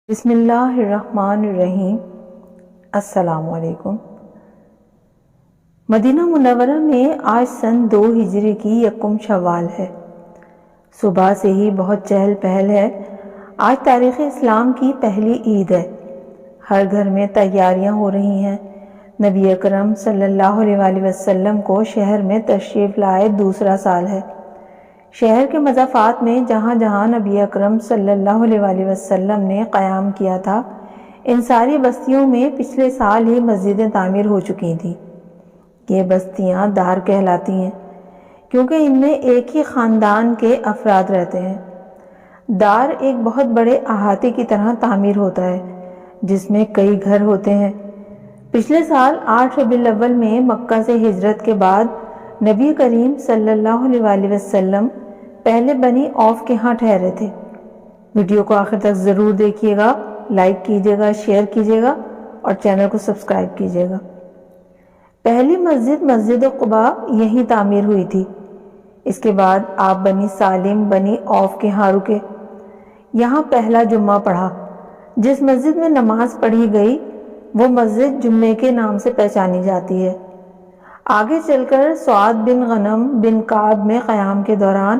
بسم اللہ الرحمن الرحیم۔ السلام علیکم۔ مدینہ منورہ میں آج سن 2 ہجری کی 1 شوال ہے۔ صبح سے ہی بہت چہل پہل ہے۔ آج تاریخ اسلام کی پہلی عید ہے۔ ہر گھر میں تیاریاں ہو رہی ہیں۔ نبی اکرم صلی اللہ علیہ وآلہ وسلم کو شہر میں تشریف لائے دوسرا سال ہے۔ شہر کے مضافات میں جہاں جہاں نبی اکرم صلی اللہ علیہ وآلہ وسلم نے قیام کیا تھا، ان ساری بستیوں میں پچھلے سال ہی مسجدیں تعمیر ہو چکی تھیں۔ یہ بستیاں دار کہلاتی ہیں کیونکہ ان میں ایک ہی خاندان کے افراد رہتے ہیں۔ دار ایک بہت بڑے احاطے کی طرح تعمیر ہوتا ہے جس میں کئی گھر ہوتے ہیں۔ پچھلے سال 8 ربیع الاول میں مکہ سے ہجرت کے بعد نبی کریم صلی اللہ علیہ وآلہ وسلم پہلے بنی عوف کے ہاں ٹھہرے تھے۔ ویڈیو کو آخر تک ضرور دیکھیے گا، لائک کیجیے گا، شیئر کیجیے گا اور چینل کو سبسکرائب کیجیے گا۔ پہلی مسجد قباء یہیں تعمیر ہوئی تھی۔ اس کے بعد آپ بنی سالم بنی عوف کے ہاں رکے۔ یہاں پہلا جمعہ پڑھا۔ جس مسجد میں نماز پڑھی گئی وہ مسجد جمعے کے نام سے پہچانی جاتی ہے۔ آگے چل کر سعد بن غنم بن کعب میں قیام کے دوران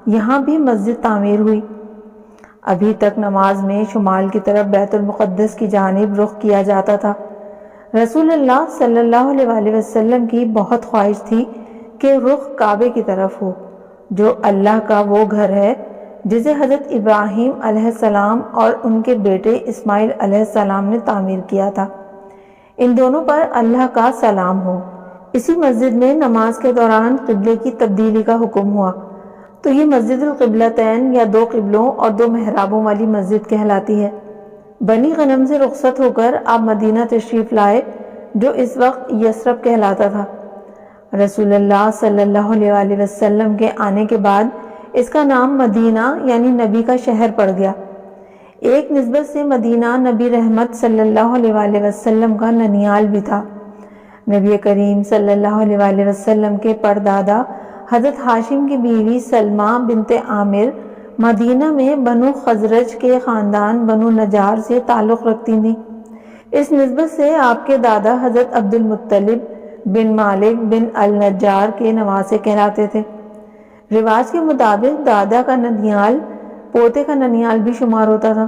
یہاں بھی مسجد تعمیر ہوئی۔ ابھی تک نماز میں شمال کی طرف بیت المقدس کی جانب رخ کیا جاتا تھا۔ رسول اللہ صلی اللہ علیہ وآلہ وسلم کی بہت خواہش تھی کہ رخ کعبے کی طرف ہو، جو اللہ کا وہ گھر ہے جسے حضرت ابراہیم علیہ السلام اور ان کے بیٹے اسماعیل علیہ السلام نے تعمیر کیا تھا۔ ان دونوں پر اللہ کا سلام ہو۔ اسی مسجد میں نماز کے دوران قبلے کی تبدیلی کا حکم ہوا تو یہ مسجد القبلتین یا 2 قبلوں اور 2 محرابوں والی مسجد کہلاتی ہے۔ بنی غنم سے رخصت ہو کر آپ مدینہ تشریف لائے جو اس وقت یثرب کہلاتا تھا۔ رسول اللہ صلی اللہ علیہ وآلہ وسلم کے آنے کے بعد اس کا نام مدینہ یعنی نبی کا شہر پڑ گیا۔ ایک نسبت سے مدینہ نبی رحمت صلی اللہ علیہ وآلہ وسلم کا ننیال بھی تھا۔ نبی کریم صلی اللہ علیہ وآلہ وسلم کے پردادا حضرت ہاشم کی بیوی سلمہ بنت عامر مدینہ میں بنو خزرج کے خاندان بنو نجار سے تعلق رکھتی تھیں۔ اس نسبت سے آپ کے دادا حضرت عبد المطلب بن مالک بن النجار کے نواسے کہلاتے تھے۔ رواج کے مطابق دادا کا ننیال پوتے کا ننیال بھی شمار ہوتا تھا۔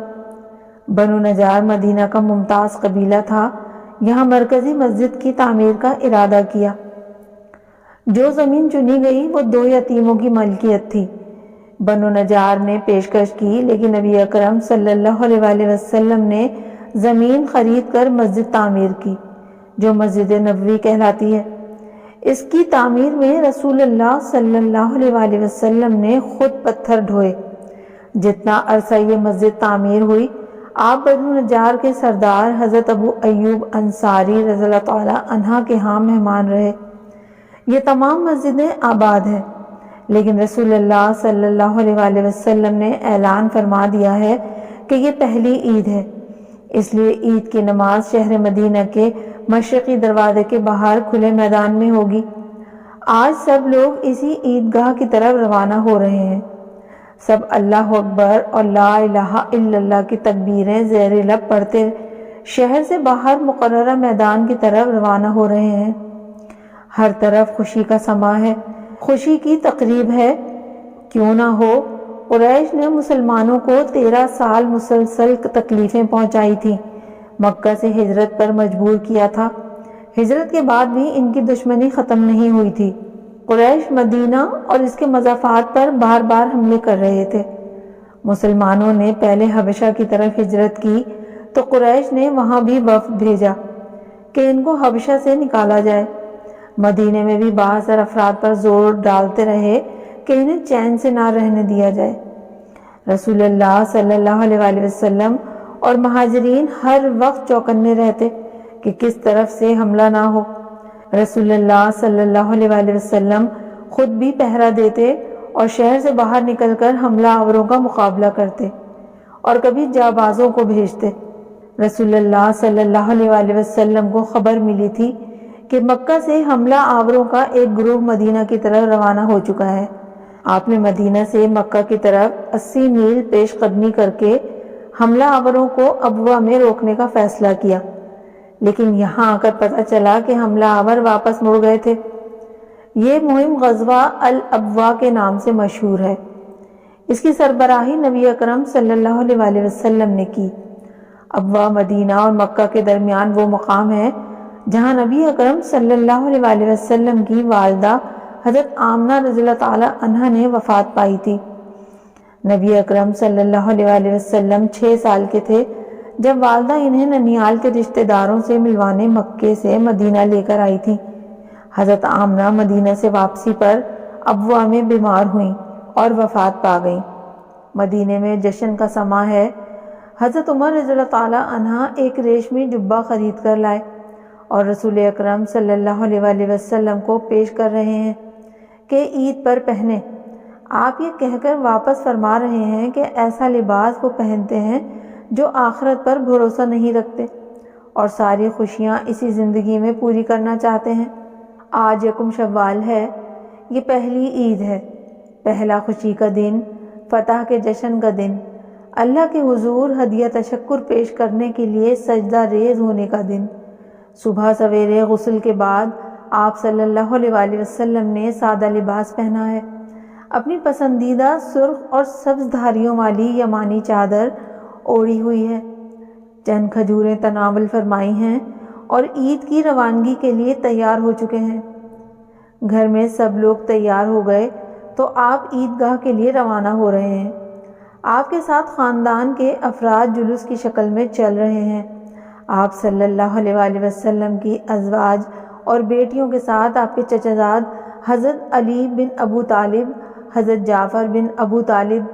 بنو نجار مدینہ کا ممتاز قبیلہ تھا۔ یہاں مرکزی مسجد کی تعمیر کا ارادہ کیا۔ جو زمین چنی گئی وہ 2 یتیموں کی ملکیت تھی۔ بنو نجار نے پیشکش کی لیکن نبی اکرم صلی اللہ علیہ وآلہ وسلم نے زمین خرید کر مسجد تعمیر کی جو مسجد نبوی کہلاتی ہے۔ اس کی تعمیر میں رسول اللہ صلی اللہ علیہ وآلہ وسلم نے خود پتھر ڈھوئے۔ جتنا عرصہ یہ مسجد تعمیر ہوئی آپ بنو نجار کے سردار حضرت ابو ایوب انصاری رضی اللہ تعالی عنہ کے ہاں مہمان رہے۔ یہ تمام مسجدیں آباد ہیں لیکن رسول اللہ صلی اللہ علیہ وآلہ وسلم نے اعلان فرما دیا ہے کہ یہ پہلی عید ہے، اس لیے عید کی نماز شہر مدینہ کے مشرقی دروازے کے باہر کھلے میدان میں ہوگی۔ آج سب لوگ اسی عیدگاہ کی طرف روانہ ہو رہے ہیں۔ سب اللہ اکبر اور لا الہ الا اللہ کی تکبیریں زیر لب پڑھتے شہر سے باہر مقررہ میدان کی طرف روانہ ہو رہے ہیں۔ ہر طرف خوشی کا سما ہے، خوشی کی تقریب ہے۔ کیوں نہ ہو، قریش نے مسلمانوں کو 13 سال مسلسل تکلیفیں پہنچائی تھیں، مکہ سے ہجرت پر مجبور کیا تھا۔ ہجرت کے بعد بھی ان کی دشمنی ختم نہیں ہوئی تھی۔ قریش مدینہ اور اس کے مضافات پر بار بار حملے کر رہے تھے۔ مسلمانوں نے پہلے حبشہ کی طرف ہجرت کی تو قریش نے وہاں بھی وفد بھیجا کہ ان کو حبشہ سے نکالا جائے۔ مدینے میں بھی بعض افراد پر زور ڈالتے رہے کہ انہیں چین سے نہ رہنے دیا جائے۔ رسول اللہ صلی اللہ علیہ وآلہ وسلم اور مہاجرین ہر وقت چوکنے رہتے کہ کس طرف سے حملہ نہ ہو۔ رسول اللہ صلی اللہ علیہ وآلہ وسلم خود بھی پہرا دیتے اور شہر سے باہر نکل کر حملہ آوروں کا مقابلہ کرتے اور کبھی جانبازوں کو بھیجتے۔ رسول اللہ صلی اللہ علیہ وآلہ وسلم کو خبر ملی تھی کہ مکہ سے حملہ آوروں کا ایک گروہ مدینہ کی طرف روانہ ہو چکا ہے۔ آپ نے مدینہ سے مکہ کی طرف 80 میل پیش قدمی کر کے حملہ آوروں کو ابوا میں روکنے کا فیصلہ کیا، لیکن یہاں آ کر پتہ چلا کہ حملہ آور واپس مڑ گئے تھے۔ یہ مہم غزوہ الابوا کے نام سے مشہور ہے۔ اس کی سربراہی نبی اکرم صلی اللہ علیہ وسلم نے کی۔ ابوا مدینہ اور مکہ کے درمیان وہ مقام ہے جہاں نبی اکرم صلی اللہ علیہ وسلم کی والدہ حضرت آمنہ رضی اللہ تعالی عنہا نے وفات پائی تھی۔ نبی اکرم صلی اللہ علیہ وسلم 6 سال کے تھے جب والدہ انہیں ننیال کے رشتہ داروں سے ملوانے مکے سے مدینہ لے کر آئی تھی۔ حضرت آمنہ مدینہ سے واپسی پر ابوا میں بیمار ہوئیں اور وفات پا گئیں۔ مدینے میں جشن کا سماں ہے۔ حضرت عمر رضی اللہ تعالی عنہ ایک ریشمی جبہ خرید کر لائے اور رسول اکرم صلی اللہ علیہ وسلم کو پیش کر رہے ہیں کہ عید پر پہنے۔ آپ یہ کہہ کر واپس فرما رہے ہیں کہ ایسا لباس وہ پہنتے ہیں جو آخرت پر بھروسہ نہیں رکھتے اور ساری خوشیاں اسی زندگی میں پوری کرنا چاہتے ہیں۔ آج یکم شوال ہے، یہ پہلی عید ہے، پہلا خوشی کا دن، فتح کے جشن کا دن، اللہ کے حضور ہدیہ تشکر پیش کرنے کے لیے سجدہ ریز ہونے کا دن۔ صبح سویرے غسل کے بعد آپ صلی اللہ علیہ وسلم نے سادہ لباس پہنا ہے، اپنی پسندیدہ سرخ اور سبز دھاریوں والی یمانی چادر اوڑھی ہوئی ہے، چند کھجوریں تناول فرمائی ہیں اور عید کی روانگی کے لیے تیار ہو چکے ہیں۔ گھر میں سب لوگ تیار ہو گئے تو آپ عیدگاہ کے لیے روانہ ہو رہے ہیں۔ آپ کے ساتھ خاندان کے افراد جلوس کی شکل میں چل رہے ہیں۔ آپ صلی اللہ علیہ وسلم کی ازواج اور بیٹیوں کے ساتھ آپ کے چچا زاد حضرت علی بن ابو طالب، حضرت جعفر بن ابو طالب،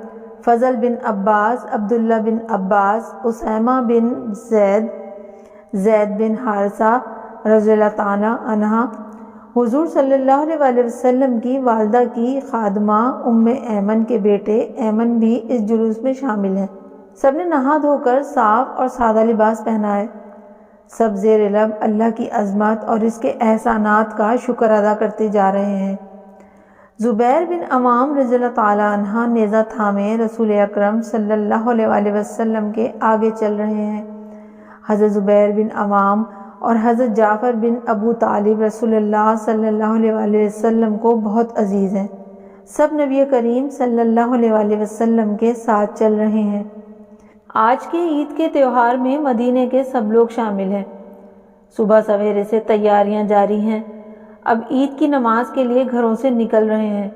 فضل بن عباس، عبداللہ بن عباس، اسامہ بن زید، زید بن حارثہ رضی اللہ تعالی عنہ، حضور صلی اللہ علیہ وسلم کی والدہ کی خادمہ ام ایمن کے بیٹے ایمن بھی اس جلوس میں شامل ہیں۔ سب نے نہا دھو کر صاف اور سادہ لباس پہنا ہے۔ سب زیر لب اللہ کی عظمت اور اس کے احسانات کا شکر ادا کرتے جا رہے ہیں۔ زبیر بن عوام رضی اللہ تعالی عنہ نیزہ تھامے رسول اکرم صلی اللہ علیہ وسلم کے آگے چل رہے ہیں۔ حضرت زبیر بن عوام اور حضرت جعفر بن ابو طالب رسول اللہ صلی اللہ علیہ وسلم کو بہت عزیز ہیں۔ سب نبی کریم صلی اللہ علیہ وسلم کے ساتھ چل رہے ہیں۔ آج کے عید کے تہوار میں مدینے کے سب لوگ شامل ہیں۔ صبح سویرے سے تیاریاں جاری ہیں۔ اب عید کی نماز کے لیے گھروں سے نکل رہے ہیں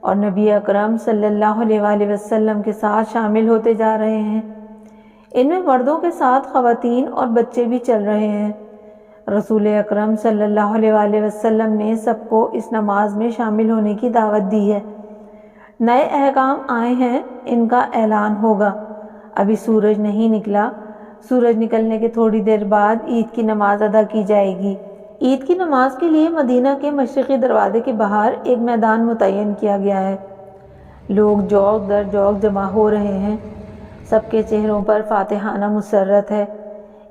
اور نبی اکرم صلی اللہ علیہ وسلم کے ساتھ شامل ہوتے جا رہے ہیں۔ ان میں مردوں کے ساتھ خواتین اور بچے بھی چل رہے ہیں۔ رسول اکرم صلی اللہ علیہ وسلم نے سب کو اس نماز میں شامل ہونے کی دعوت دی ہے۔ نئے احکام آئے ہیں، ان کا اعلان ہوگا۔ ابھی سورج نہیں نکلا، سورج نکلنے کے تھوڑی دیر بعد عید کی نماز ادا کی جائے گی۔ عید کی نماز کے لیے مدینہ کے مشرقی دروازے کے باہر ایک میدان متعین کیا گیا ہے۔ لوگ جوق در جوق جمع ہو رہے ہیں۔ سب کے چہروں پر فاتحانہ مسرت ہے۔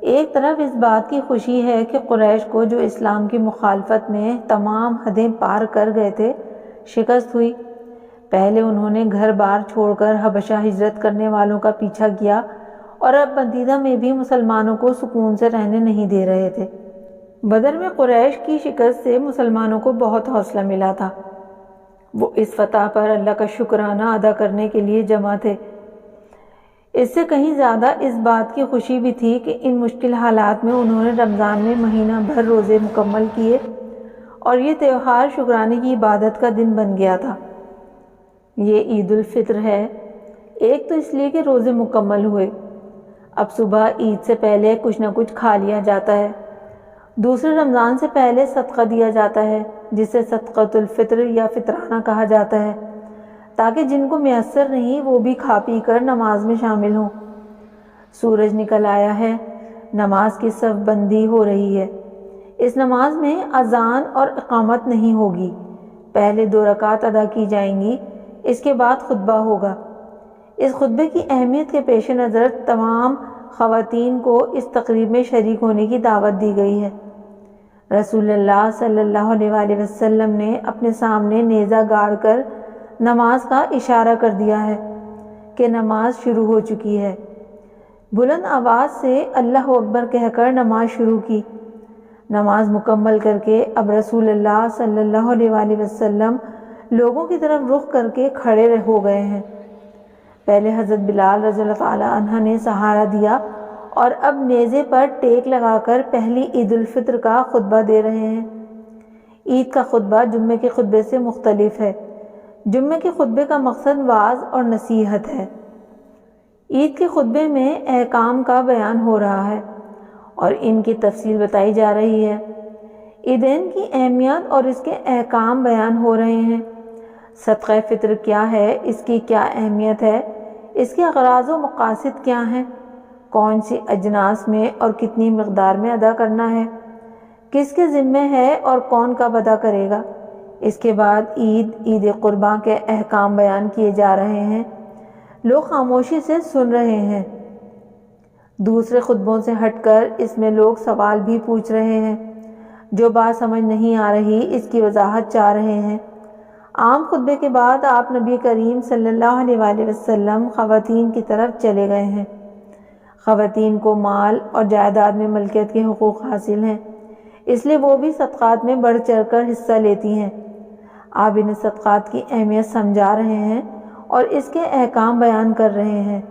ایک طرف اس بات کی خوشی ہے کہ قریش کو جو اسلام کی مخالفت میں تمام حدیں پار کر گئے تھے شکست ہوئی۔ پہلے انہوں نے گھر بار چھوڑ کر حبشہ ہجرت کرنے والوں کا پیچھا کیا اور اب مدینہ میں بھی مسلمانوں کو سکون سے رہنے نہیں دے رہے تھے۔ بدر میں قریش کی شکست سے مسلمانوں کو بہت حوصلہ ملا تھا۔ وہ اس فتح پر اللہ کا شکرانہ ادا کرنے کے لیے جمع تھے۔ اس سے کہیں زیادہ اس بات کی خوشی بھی تھی کہ ان مشکل حالات میں انہوں نے رمضان میں مہینہ بھر روزے مکمل کیے اور یہ تہوار شکرانے کی عبادت کا دن بن گیا تھا۔ یہ عید الفطر ہے۔ ایک تو اس لیے کہ روزے مکمل ہوئے، اب صبح عید سے پہلے کچھ نہ کچھ کھا لیا جاتا ہے۔ دوسرے رمضان سے پہلے صدقہ دیا جاتا ہے جسے صدقۃ الفطر یا فطرانہ کہا جاتا ہے، تاکہ جن کو میسر نہیں وہ بھی کھا پی کر نماز میں شامل ہوں۔ سورج نکل آیا ہے، نماز کی صف بندی ہو رہی ہے۔ اس نماز میں اذان اور اقامت نہیں ہوگی، پہلے 2 رکعت ادا کی جائیں گی، اس کے بعد خطبہ ہوگا۔ اس خطبے کی اہمیت کے پیش نظر تمام خواتین کو اس تقریب میں شریک ہونے کی دعوت دی گئی ہے۔ رسول اللہ صلی اللہ علیہ وسلم نے اپنے سامنے نیزہ گاڑ کر نماز کا اشارہ کر دیا ہے کہ نماز شروع ہو چکی ہے۔ بلند آواز سے اللہ اکبر کہہ کر نماز شروع کی۔ نماز مکمل کر کے اب رسول اللہ صلی اللہ علیہ وآلہ وسلم لوگوں کی طرف رخ کر کے کھڑے ہو گئے ہیں۔ پہلے حضرت بلال رضی اللہ تعالی عنہ نے سہارا دیا اور اب نیزے پر ٹیک لگا کر پہلی عید الفطر کا خطبہ دے رہے ہیں۔ عید کا خطبہ جمعے کے خطبے سے مختلف ہے۔ جمعے کے خطبے کا مقصد وعظ اور نصیحت ہے۔ عید کے خطبے میں احکام کا بیان ہو رہا ہے اور ان کی تفصیل بتائی جا رہی ہے۔ عیدین کی اہمیت اور اس کے احکام بیان ہو رہے ہیں۔ صدقہ فطر کیا ہے، اس کی کیا اہمیت ہے، اس کے اغراض و مقاصد کیا ہیں، کون سی اجناس میں اور کتنی مقدار میں ادا کرنا ہے، کس کے ذمہ ہے اور کون کب ادا کرے گا۔ اس کے بعد عید قرباں کے احکام بیان کیے جا رہے ہیں۔ لوگ خاموشی سے سن رہے ہیں۔ دوسرے خطبوں سے ہٹ کر اس میں لوگ سوال بھی پوچھ رہے ہیں۔ جو بات سمجھ نہیں آ رہی اس کی وضاحت چاہ رہے ہیں۔ عام خطبے کے بعد آپ نبی کریم صلی اللہ علیہ وآلہ وسلم خواتین کی طرف چلے گئے ہیں۔ خواتین کو مال اور جائیداد میں ملکیت کے حقوق حاصل ہیں، اس لیے وہ بھی صدقات میں بڑھ چڑھ کر حصہ لیتی ہیں۔ آپ انہیں صدقات کی اہمیت سمجھا رہے ہیں اور اس کے احکام بیان کر رہے ہیں۔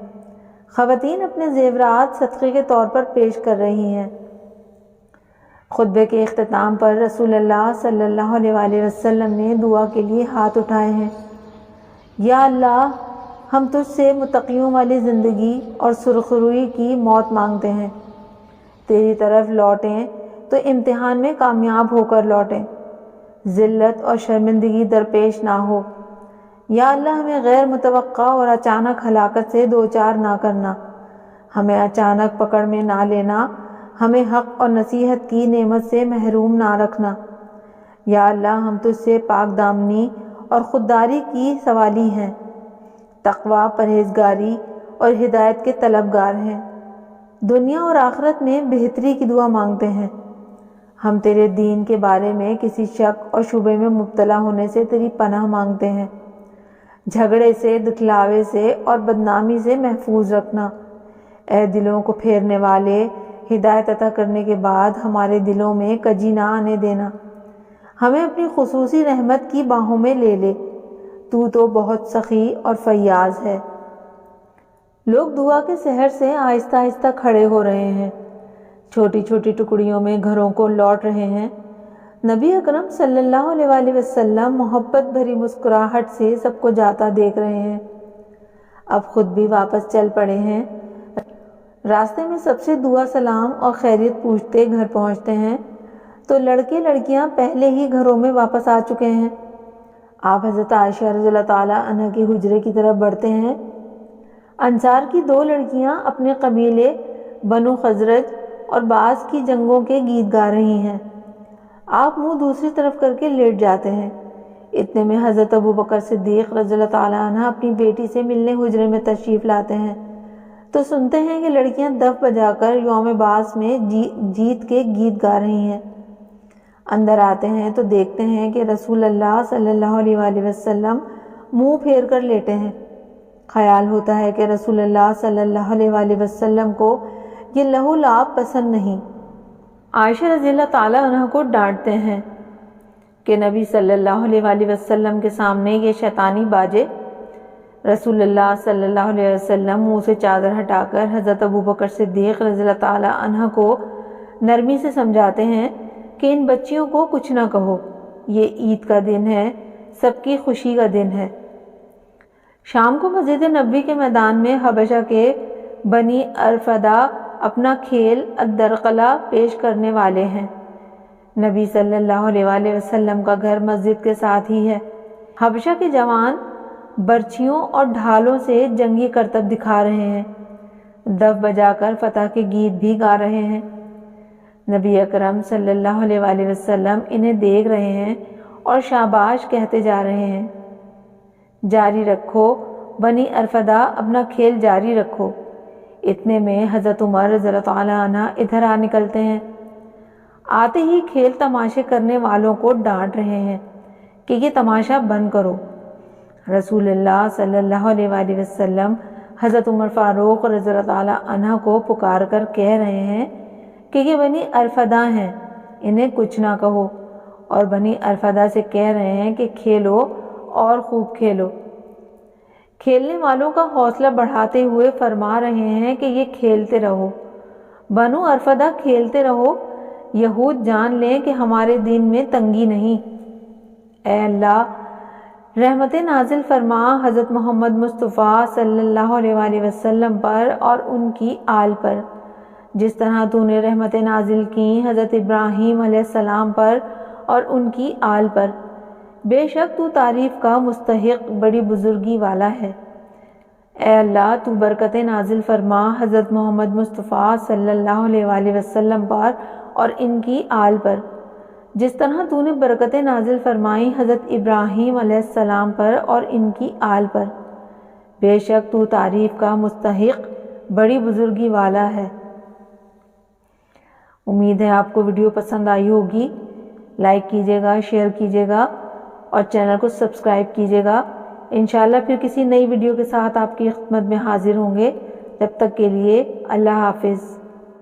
خواتین اپنے زیورات صدقے کے طور پر پیش کر رہی ہیں۔ خطبے کے اختتام پر رسول اللہ صلی اللہ علیہ وآلہ وسلم نے دعا کے لیے ہاتھ اٹھائے ہیں۔ یا اللہ، ہم تجھ سے متقیوں والی زندگی اور سرخروئی کی موت مانگتے ہیں۔ تیری طرف لوٹیں تو امتحان میں کامیاب ہو کر لوٹیں، ذلت اور شرمندگی درپیش نہ ہو۔ یا اللہ، ہمیں غیر متوقع اور اچانک ہلاکت سے دوچار نہ کرنا، ہمیں اچانک پکڑ میں نہ لینا، ہمیں حق اور نصیحت کی نعمت سے محروم نہ رکھنا۔ یا اللہ، ہم تجھ سے پاک دامنی اور خودداری کی سوالی ہیں، تقوی، پرہیزگاری اور ہدایت کے طلبگار ہیں، دنیا اور آخرت میں بہتری کی دعا مانگتے ہیں۔ ہم تیرے دین کے بارے میں کسی شک اور شبے میں مبتلا ہونے سے تیری پناہ مانگتے ہیں۔ جھگڑے سے، دکھلاوے سے اور بدنامی سے محفوظ رکھنا۔ اے دلوں کو پھیرنے والے، ہدایت عطا کرنے کے بعد ہمارے دلوں میں کجی نہ آنے دینا، ہمیں اپنی خصوصی رحمت کی باہوں میں لے لے، تو بہت سخی اور فیاض ہے۔ لوگ دعا کے سحر سے آہستہ آہستہ کھڑے ہو رہے ہیں، چھوٹی چھوٹی ٹکڑیوں میں گھروں کو لوٹ رہے ہیں۔ نبی اکرم صلی اللہ علیہ وآلہ وسلم محبت بھری مسکراہٹ سے سب کو جاتا دیکھ رہے ہیں۔ اب خود بھی واپس چل پڑے ہیں۔ راستے میں سب سے دعا سلام اور خیریت پوچھتے گھر پہنچتے ہیں تو لڑکے لڑکیاں پہلے ہی گھروں میں واپس آ چکے ہیں۔ آپ حضرت عائشہ رضی اللہ تعالیٰ عنہ کے حجرے کی طرف بڑھتے ہیں۔ انصار کی 2 لڑکیاں اپنے قبیلے بنو خزرج اور بعض کی جنگوں کے گیت گا رہی ہیں۔ آپ منہ دوسری طرف کر کے لیٹ جاتے ہیں۔ اتنے میں حضرت ابوبکر صدیق رضی اللہ تعالیٰ عنہ اپنی بیٹی سے ملنے حجرے میں تشریف لاتے ہیں تو سنتے ہیں کہ لڑکیاں دف بجا کر یوم بعث میں جیت کے گیت گا رہی ہیں۔ اندر آتے ہیں تو دیکھتے ہیں کہ رسول اللہ صلی اللہ علیہ وآلہ وسلم منہ پھیر کر لیٹے ہیں۔ خیال ہوتا ہے کہ رسول اللہ صلی اللہ علیہ وآلہ وسلم کو یہ لہو لعاب پسند نہیں۔ عائشہ رضی اللہ تعالیٰ عنہ کو ڈانٹتے ہیں کہ نبی صلی اللہ علیہ وآلہ وسلم کے سامنے یہ شیطانی باجے۔ رسول اللہ صلی اللہ علیہ وسلم منہ سے چادر ہٹا کر حضرت ابوبکر صدیق رضی اللہ تعالیٰ عنہ کو نرمی سے سمجھاتے ہیں کہ ان بچیوں کو کچھ نہ کہو، یہ عید کا دن ہے، سب کی خوشی کا دن ہے۔ شام کو مسجد نبوی کے میدان میں حبشہ کے بنی ارفدہ اپنا کھیل الدرقلہ پیش کرنے والے ہیں۔ نبی صلی اللہ علیہ وآلہ وسلم کا گھر مسجد کے ساتھ ہی ہے۔ حبشہ کے جوان برچھیوں اور ڈھالوں سے جنگی کرتب دکھا رہے ہیں، دف بجا کر فتح کے گیت بھی گا رہے ہیں۔ نبی اکرم صلی اللہ علیہ وآلہ وسلم انہیں دیکھ رہے ہیں اور شاباش کہتے جا رہے ہیں۔ جاری رکھو بنی ارفدہ، اپنا کھیل جاری رکھو۔ اتنے میں حضرت عمر رضی اللہ تعالیٰ عنہ ادھر آ نکلتے ہیں۔ آتے ہی کھیل تماشے کرنے والوں کو ڈانٹ رہے ہیں کہ یہ تماشا بند کرو۔ رسول اللہ صلی اللہ علیہ وآلہ وسلم حضرت عمر فاروق رضی اللہ تعالیٰ عنہ کو پکار کر کہہ رہے ہیں کہ یہ بنی ارفدہ ہیں، انہیں کچھ نہ کہو، اور بنی ارفدہ سے کہہ رہے ہیں کہ کھیلو اور خوب کھیلو۔ کھیلنے والوں کا حوصلہ بڑھاتے ہوئے فرما رہے ہیں کہ یہ کھیلتے رہو، بنو ارفدہ کھیلتے رہو، یہود جان لیں کہ ہمارے دین میں تنگی نہیں۔ اے اللہ، رحمت نازل فرما حضرت محمد مصطفیٰ صلی اللہ علیہ وآلہ وسلم پر اور ان کی آل پر، جس طرح تو نے رحمت نازل کی حضرت ابراہیم علیہ السلام پر اور ان کی آل پر۔ بے شک تو تعریف کا مستحق بڑی بزرگی والا ہے۔ اے اللہ، تو برکت نازل فرما حضرت محمد مصطفیٰ صلی اللہ علیہ وآلہ وسلم پر اور ان کی آل پر، جس طرح تو نے برکت نازل فرمائی حضرت ابراہیم علیہ السلام پر اور ان کی آل پر۔ بے شک تو تعریف کا مستحق بڑی بزرگی والا ہے۔ امید ہے آپ کو ویڈیو پسند آئی ہوگی۔ لائک کیجیے گا، شیئر کیجیے گا اور چینل کو سبسکرائب کیجیے گا۔ انشاءاللہ پھر کسی نئی ویڈیو کے ساتھ آپ کی خدمت میں حاضر ہوں گے۔ جب تک کے لیے اللہ حافظ۔